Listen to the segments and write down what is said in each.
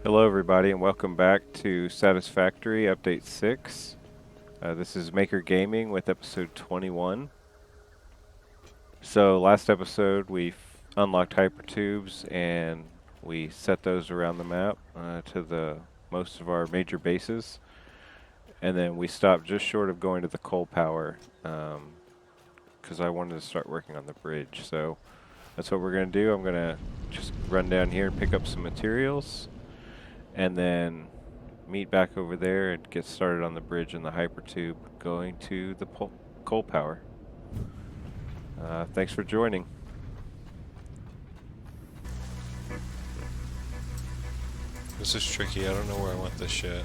Hello everybody and welcome back to Satisfactory Update 6. This is Maker Gaming with episode 21. So last episode we unlocked hypertubes and we set those around the map to the most of our major bases. And then we stopped just short of going to the coal power because I wanted to start working on the bridge. So that's what we're going to do. I'm going to just run down here and pick up some materials, and then meet back over there and get started on the bridge and the hypertube going to the coal power. Thanks for joining. This is tricky. I don't know where I want this yet.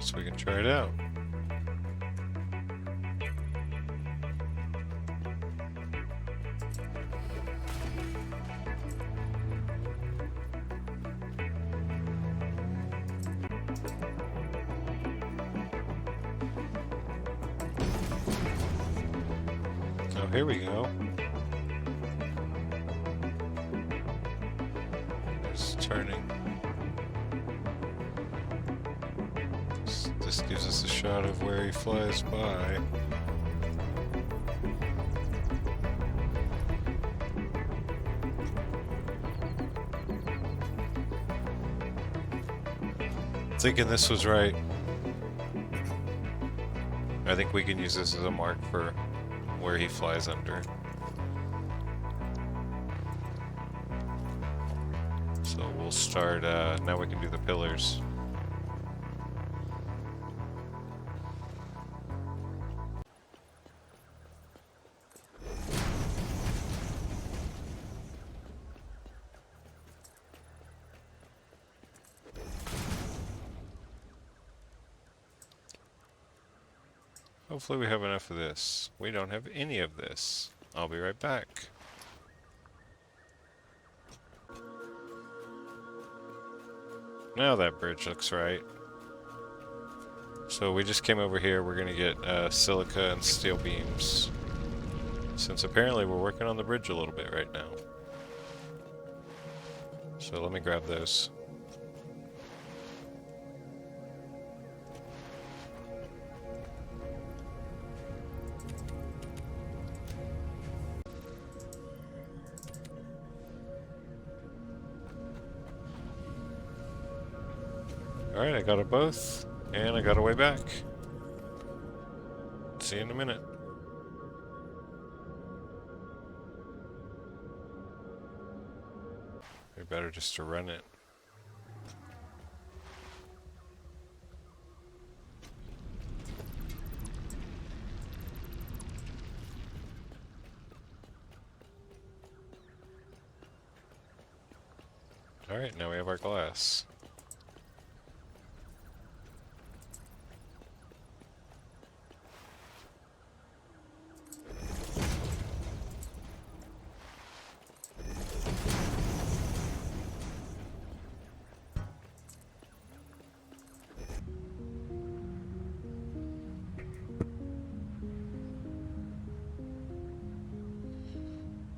So we can try it out. Oh, here we go. It's turning. This gives us a shot of where he flies by. Thinking this was right. I think we can use this as a mark for where he flies under. So we'll start, now we can do the pillars. Hopefully we have enough of this. We don't have any of this. I'll be right back. Now that bridge looks right. So we just came over here. We're gonna get silica and steel beams, since apparently we're working on the bridge a little bit right now. So let me grab those. Alright, I got them both, and I got a way back. See you in a minute. Maybe better just to run it. Alright, now we have our glass.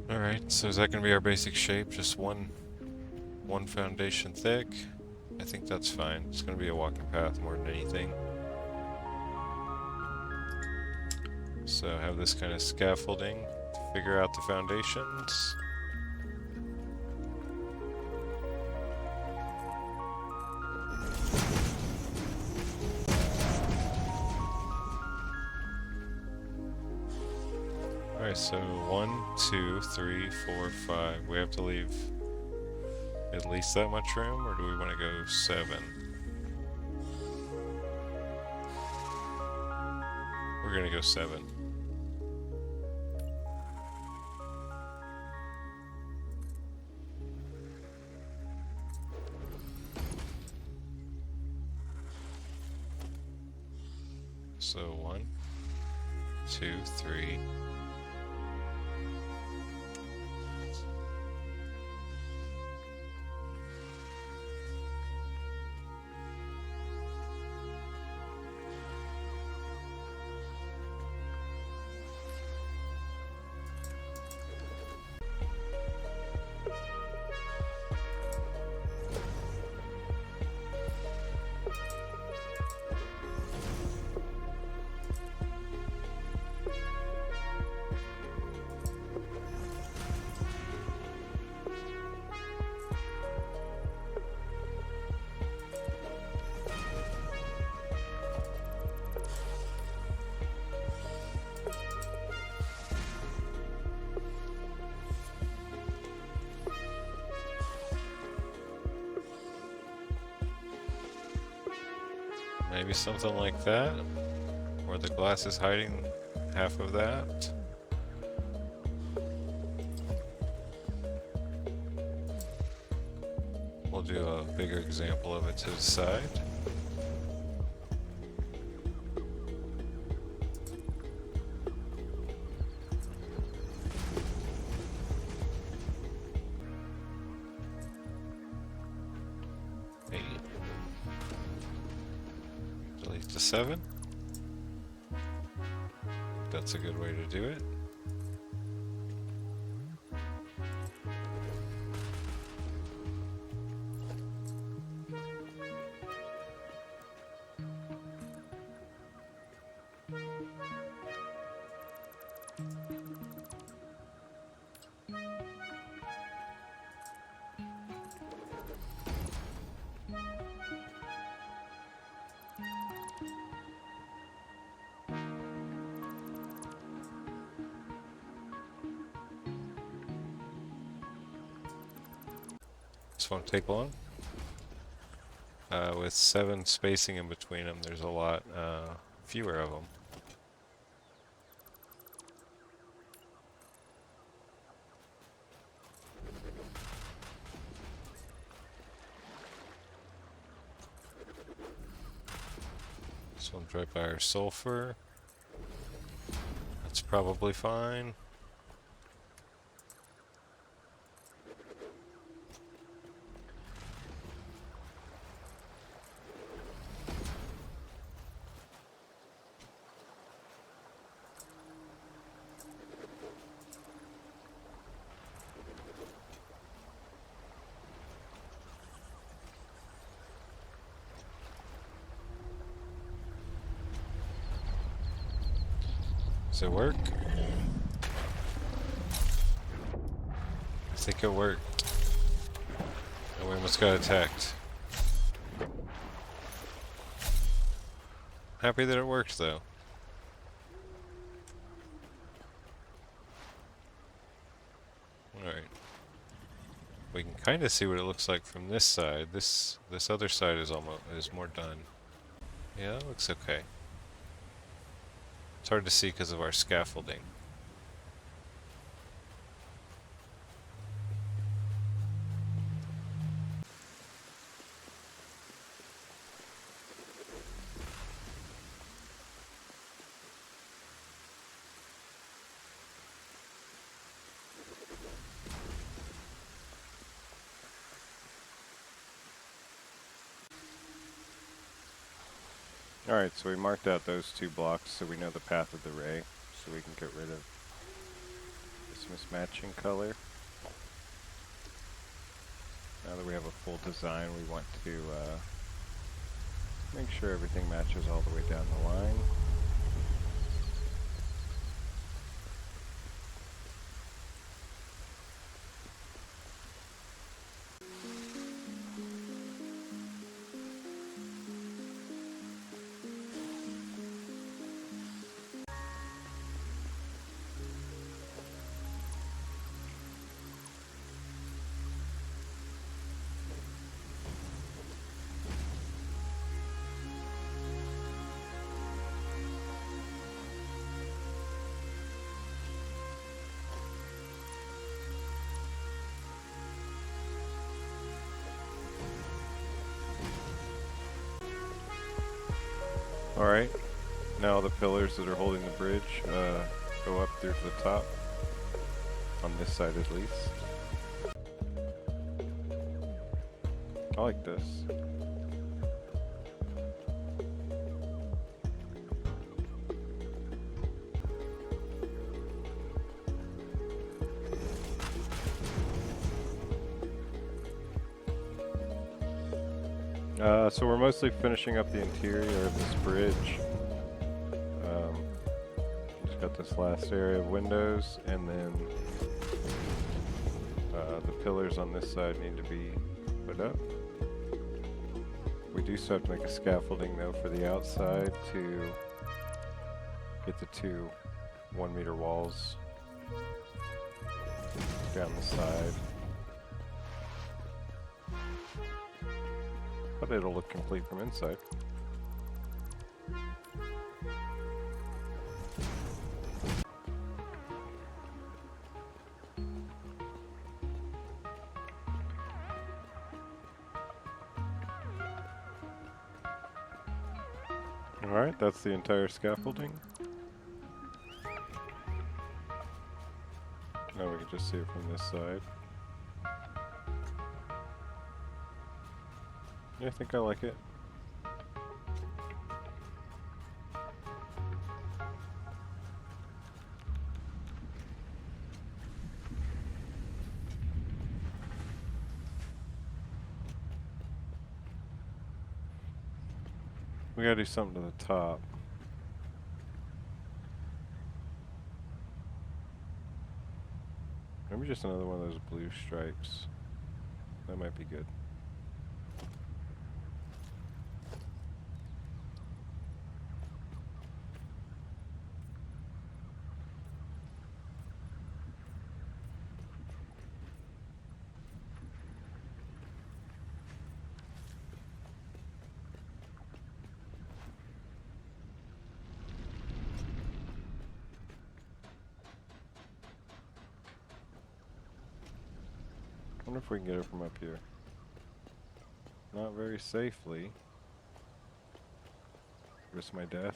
Alright, so is that going to be our basic shape? Just one foundation thick? I think that's fine. It's going to be a walking path more than anything. So have this kind of scaffolding to figure out the foundations. Alright, so 1, 2, 3, 4, 5. We have to leave at least that much room, or do we want to go 7? We're going to go 7. So 1, 2, 3, Maybe something like that, where the glass is hiding half of that. We'll do a bigger example of it to the side. Delete the 7. That's a good way to do it. This won't take long. With 7 spacing in between them, there's a lot fewer of them. This one's right by our sulfur. That's probably fine. Does it work? I think it worked. And we almost got attacked. Happy that it worked though. Alright. We can kind of see what it looks like from this side. This other side is more done. Yeah, that looks okay. It's hard to see because of our scaffolding. Alright, so we marked out those 2 blocks so we know the path of the ray, so we can get rid of this mismatching color. Now that we have a full design, we want to make sure everything matches all the way down the line. Alright, now the pillars that are holding the bridge go up through to the top, on this side at least. I like this. So we're mostly finishing up the interior of this bridge. Just got this last area of windows, and then the pillars on this side need to be put up. We do still have to make a scaffolding though for the outside to get the 2 1-meter walls down the side. But it'll look complete from inside. Alright, that's the entire scaffolding. Now we can just see it from this side. Yeah, I think I like it. We gotta do something to the top. Maybe just another one of those blue stripes. That might be good. I wonder if we can get it from up here. Not very safely. Risk my death.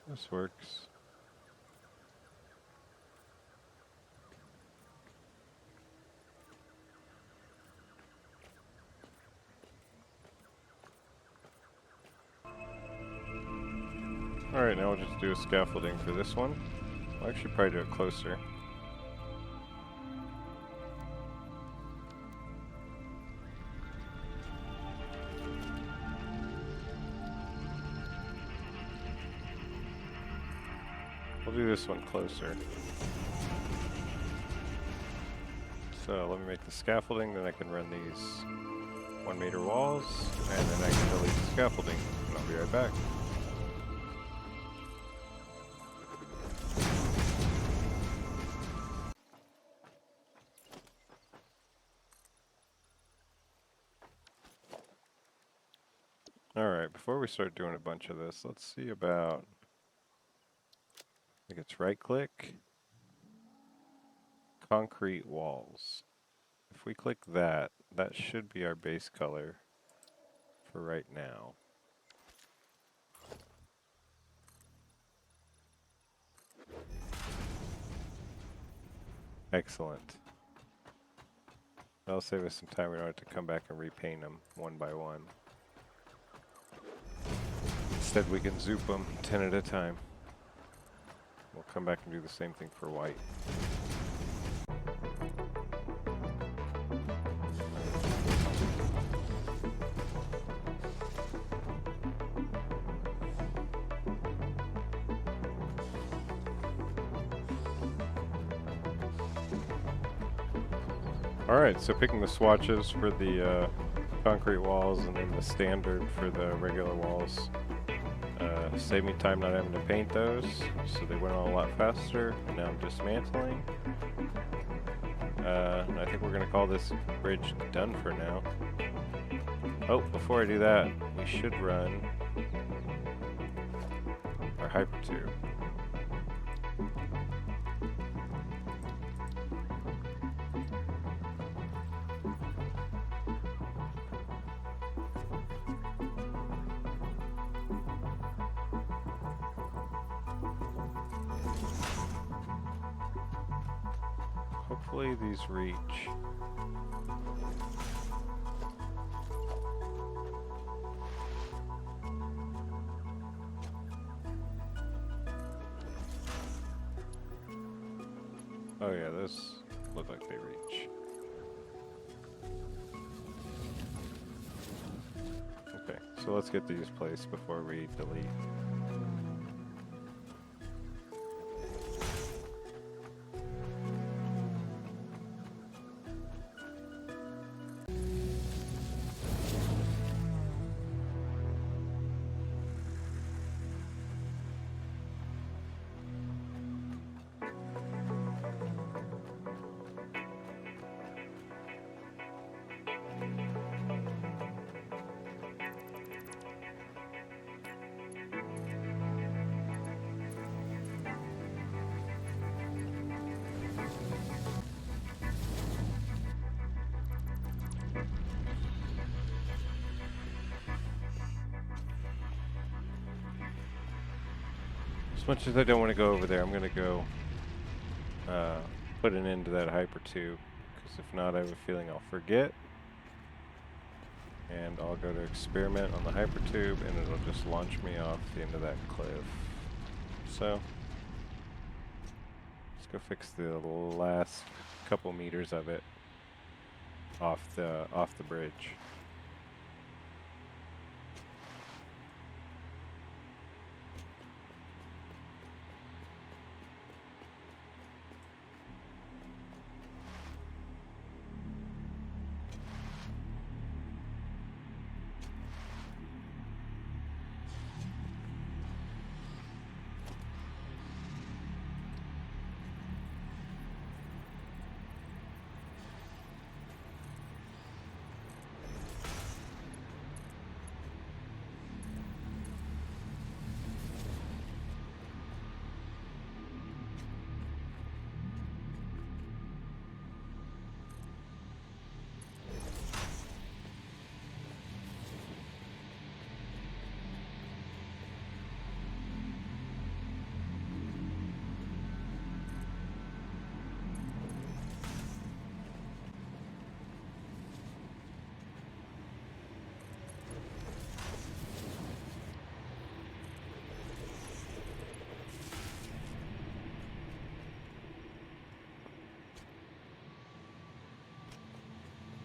This works. Alright, now we'll just do a scaffolding for this one. I'll actually probably do it closer. We'll do this one closer. So let me make the scaffolding, then I can run these 1 meter walls, and then I can delete the scaffolding, and I'll be right back. Alright, before we start doing a bunch of this, let's see about, I think it's right click, concrete walls. If we click that, that should be our base color for right now. Excellent. That'll save us some time. We don't have to come back and repaint them one by one. Instead, we can zoop them 10 at a time. We'll come back and do the same thing for white. Alright, so picking the swatches for the concrete walls and then the standard for the regular walls saved me time not having to paint those, so they went on a lot faster. And now I'm dismantling. I think we're going to call this bridge done for now. Oh, before I do that, we should run our hypertube. Hopefully these reach. Oh yeah, those look like they reach. Okay, so let's get these placed before we delete. much as I don't want to go over there, I'm gonna go put an end to that hypertube, because if not, I have a feeling I'll forget. And I'll go to experiment on the hypertube, and it'll just launch me off the end of that cliff. So, let's go fix the last couple meters of it off the bridge.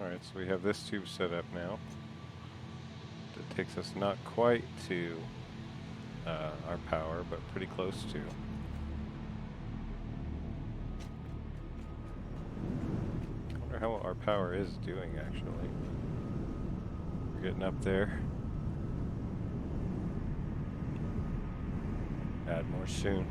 Alright, so we have this tube set up now. That takes us not quite to our power, but pretty close to. I wonder how our power is doing, actually. We're getting up there. Add more soon.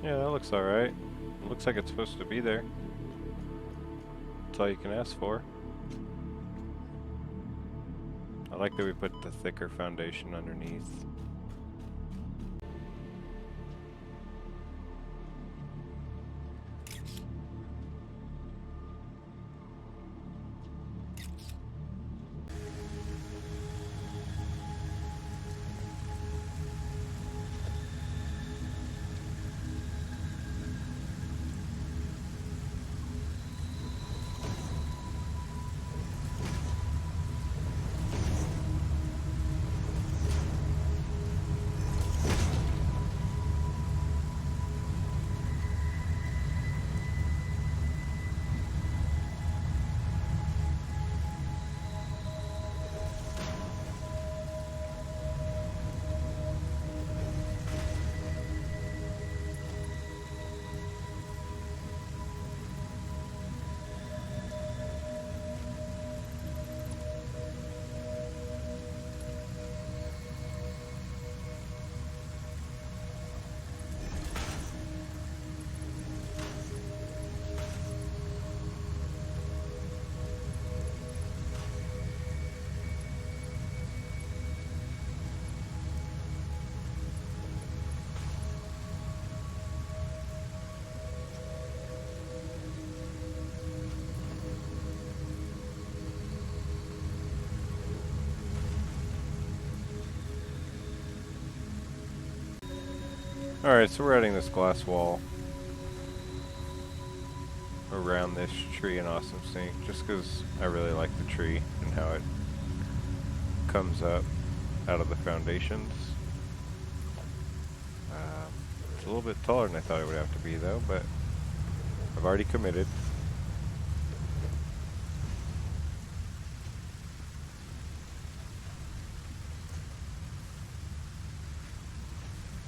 Yeah, that looks alright. Looks like it's supposed to be there. That's all you can ask for. I like that we put the thicker foundation underneath. Alright, so we're adding this glass wall around this tree in Awesome Sink, just because I really like the tree and how it comes up out of the foundations. It's a little bit taller than I thought it would have to be though, but I've already committed.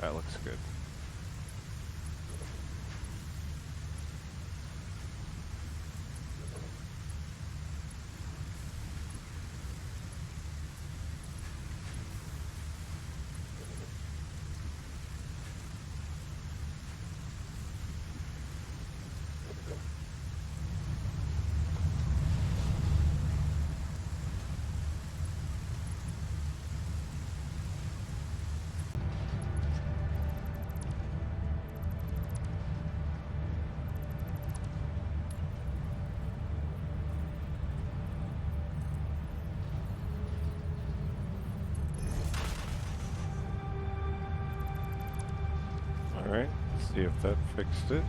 That looks good. See if that fixed it.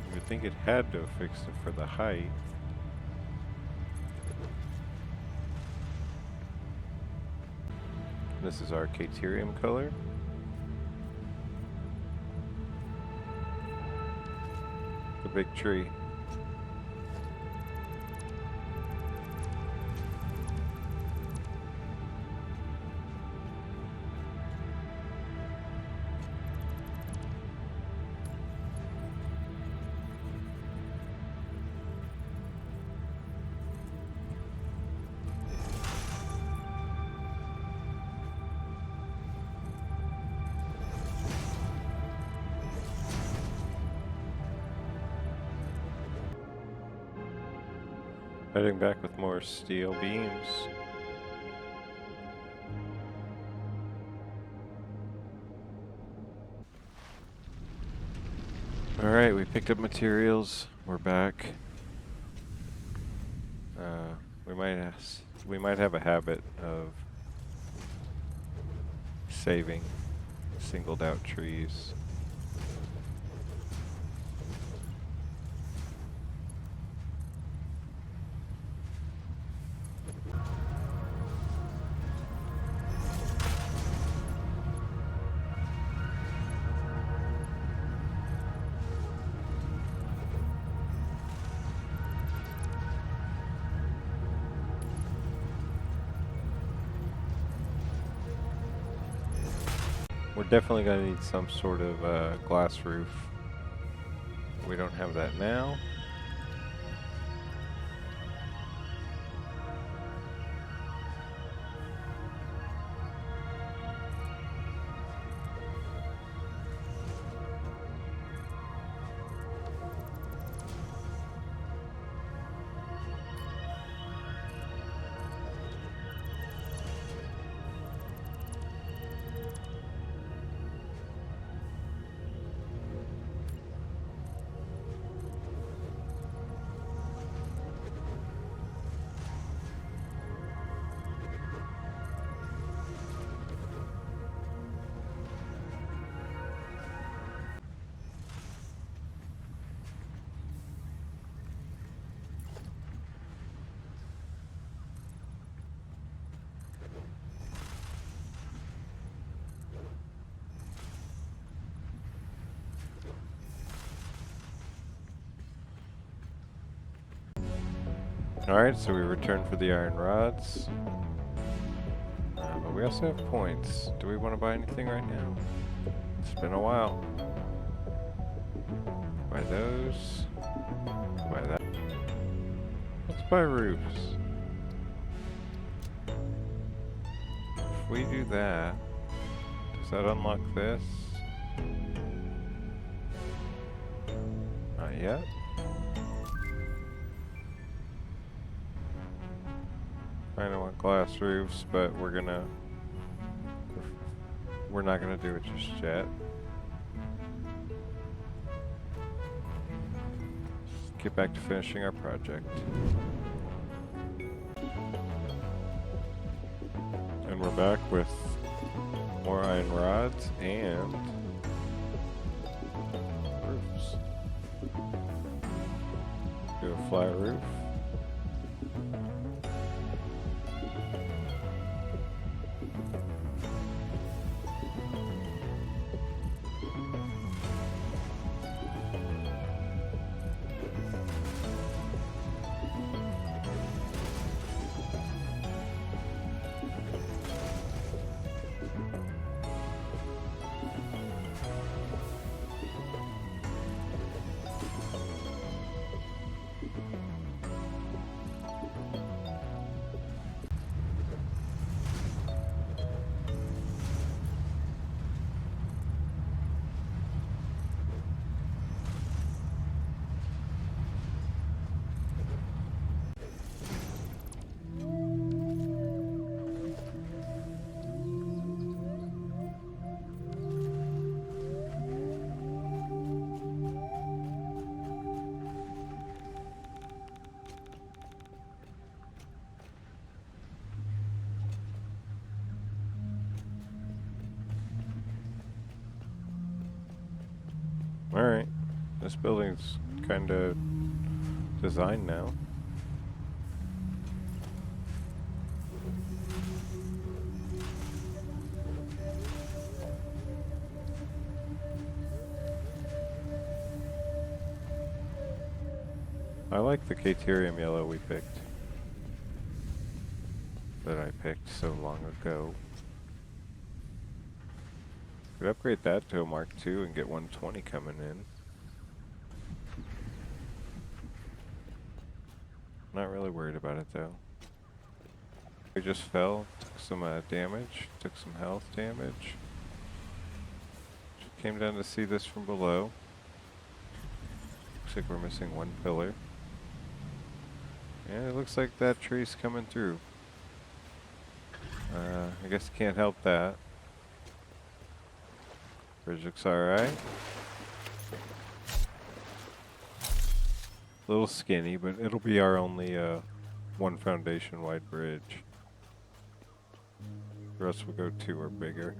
You would think it had to have fixed it for the height. This is our Katerium color. The big tree. Heading back with more steel beams. Alright, we picked up materials. We're back. We might have a habit of saving singled out trees. We're definitely going to need some sort of glass roof. We don't have that now. Alright, so we return for the iron rods. But we also have points. Do we want to buy anything right now? It's been a while. Buy those. Buy that. Let's buy roofs. If we do that, does that unlock this? Not yet. I don't want glass roofs, but we're not gonna do it just yet. Let's get back to finishing our project. And we're back with more iron rods and roofs. Do a flat roof. Alright. This building's kinda designed now. I like the caterium yellow we picked. That I picked so long ago. Could upgrade that to a Mark II and get 120 coming in. Not really worried about it though. We just fell, took some damage, took some health damage. Came down to see this from below. Looks like we're missing one pillar. Yeah, it looks like that tree's coming through. I guess can't help that. Bridge looks alright. A little skinny, but it'll be our only one foundation wide bridge. The rest will go two or bigger.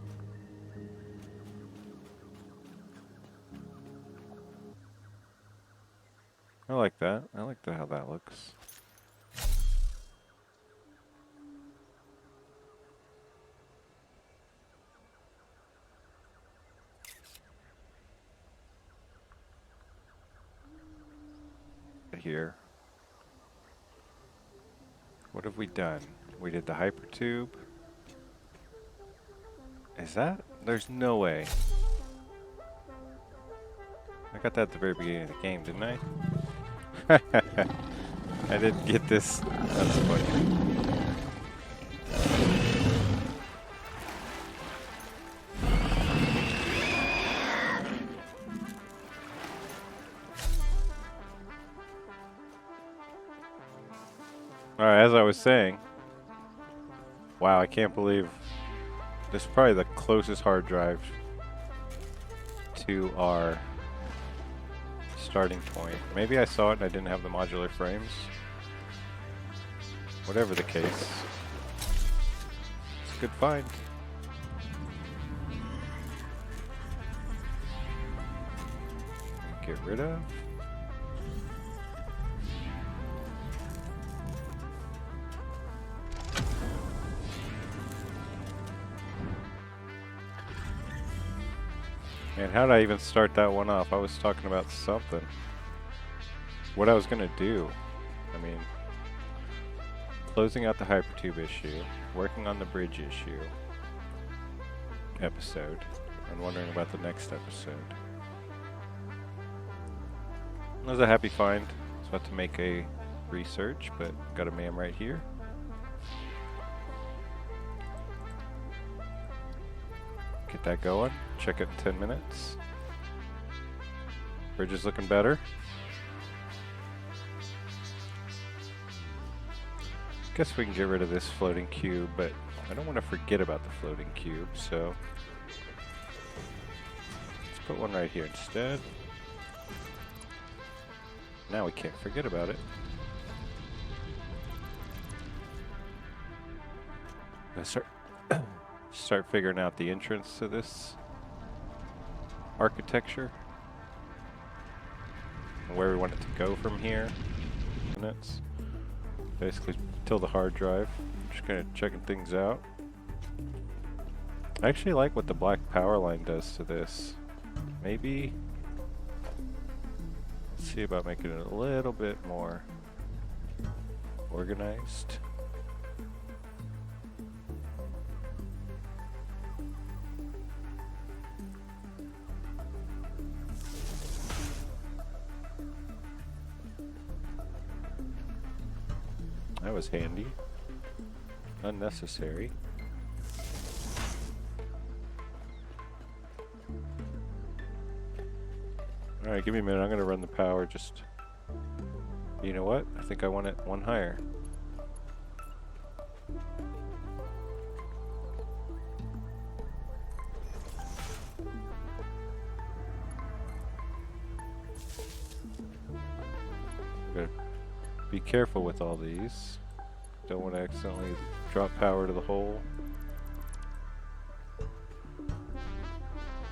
I like that. I like how that looks. Here. What have we done? We did the hypertube. Is that? There's no way. I got that at the very beginning of the game, didn't I? I didn't get this. That's funny. Alright, as I was saying, wow, I can't believe this is probably the closest hard drive to our starting point. Maybe I saw it and I didn't have the modular frames. Whatever the case, it's a good find. Get rid of. And how did I even start that one off? I was talking about something. What I was gonna do. I mean, closing out the hypertube issue, working on the bridge issue episode, and wondering about the next episode. It was a happy find. I was about to make a research, but got a MAM right here. Get that going. Check it in 10 minutes. Bridge is looking better. Guess we can get rid of this floating cube, but I don't want to forget about the floating cube, so let's put one right here instead. Now we can't forget about it. Let's start figuring out the entrance to this architecture and where we want it to go from here. And that's basically till the hard drive. Just kind of checking things out. I actually like what the black power line does to this. Maybe let's see about making it a little bit more organized. That was handy. Unnecessary. Alright, give me a minute. I'm going to run the power just... You know what? I think I want it one higher. Gotta be careful with all these. Don't want to accidentally drop power to the hole.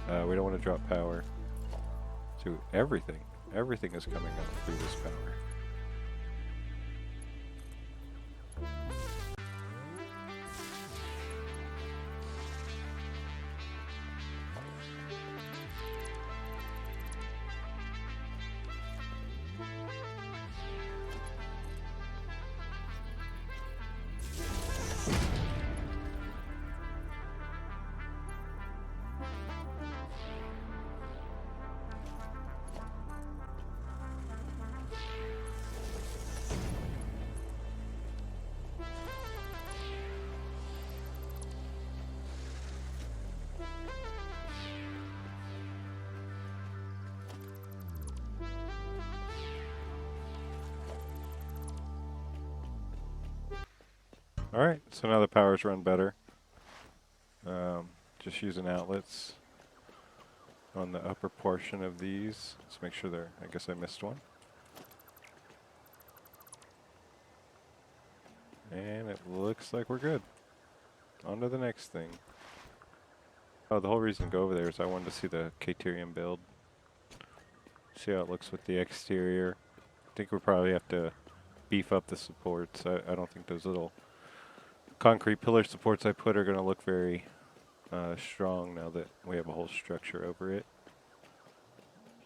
We don't want to drop power. To everything. Everything is coming up through this power. Alright, so now the powers run better. Just using outlets on the upper portion of these. Let's make sure they're, I guess I missed one. And it looks like we're good. On to the next thing. Oh, the whole reason to go over there is I wanted to see the Katerium build. See how it looks with the exterior. I think we probably have to beef up the supports. I don't think those little concrete pillar supports I put are going to look very strong now that we have a whole structure over it.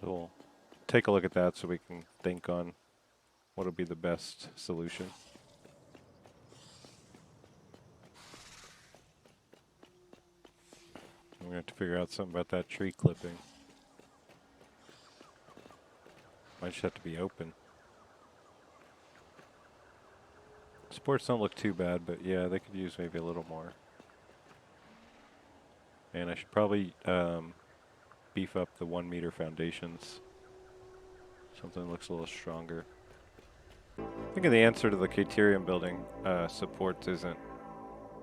So we'll take a look at that so we can think on what will be the best solution. We're going to have to figure out something about that tree clipping. Might just have to be open. Supports don't look too bad, but yeah, they could use maybe a little more. And I should probably beef up the 1 meter foundations. Something that looks a little stronger. I think the answer to the Katerium building supports isn't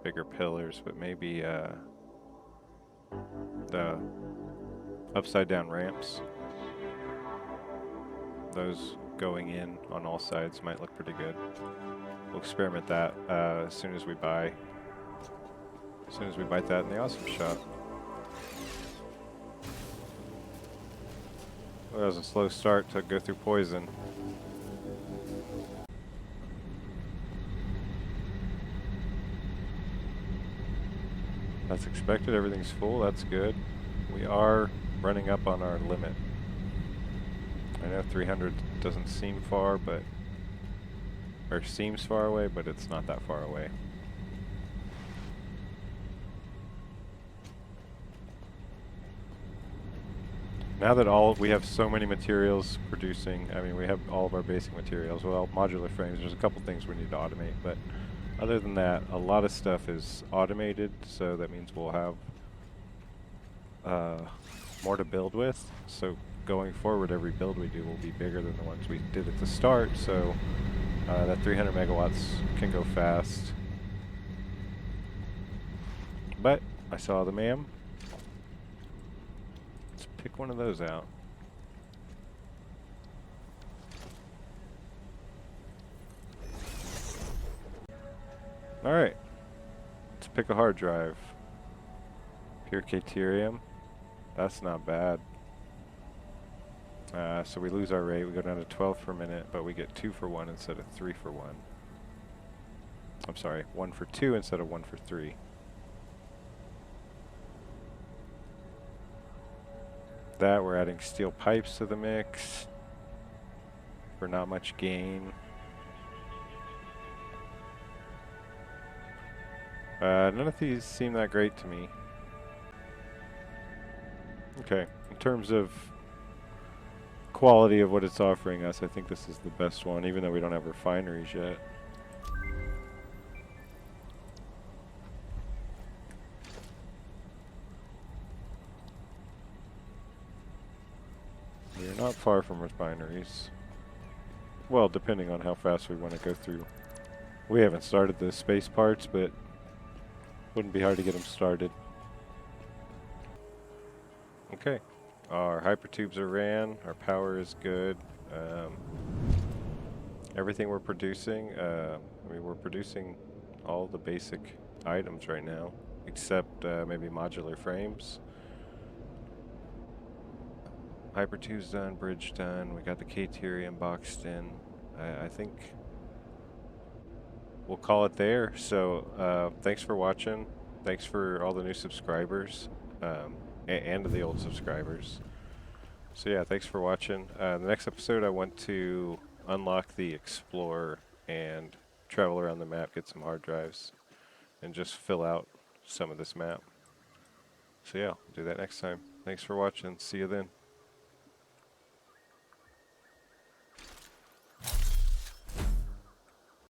bigger pillars, but maybe the upside down ramps. Those going in on all sides might look pretty good. We'll experiment that as soon as we buy. As soon as we bite that in the awesome shop. Well, that was a slow start to go through poison. That's expected, everything's full, that's good. We are running up on our limit. I know 300 doesn't seem far, but, or seems far away, but it's not that far away. Now that we have so many materials producing, I mean, we have all of our basic materials. Well, modular frames, there's a couple things we need to automate, but other than that, a lot of stuff is automated, so that means we'll have more to build with. So going forward, every build we do will be bigger than the ones we did at the start, so that 300 megawatts can go fast. But I saw the ma'am. Let's pick one of those out. Alright, let's pick a hard drive. Pure Katerium. That's not bad. So we lose our rate, we go down to 12 per minute, but we get 2 for 1 instead of 3 for 1. I'm sorry, 1 for 2 instead of 1 for 3. That, we're adding steel pipes to the mix for not much gain. None of these seem that great to me. Okay, in terms of quality of what it's offering us, I think this is the best one, even though we don't have refineries yet. We're not far from refineries. Well, depending on how fast we want to go through. We haven't started the space parts, but wouldn't be hard to get them started. Okay, our hypertubes are ran, our power is good. Everything we're producing, I mean, we're producing all the basic items right now, except maybe modular frames. hypertube's done, bridge done. We got the caterium boxed in. I think we'll call it there. So thanks for watching. Thanks for all the new subscribers and the old subscribers. So yeah, thanks for watching. The next episode, I want to unlock the Explorer and travel around the map, get some hard drives, and just fill out some of this map. So yeah, we'll do that next time. Thanks for watching. See you then.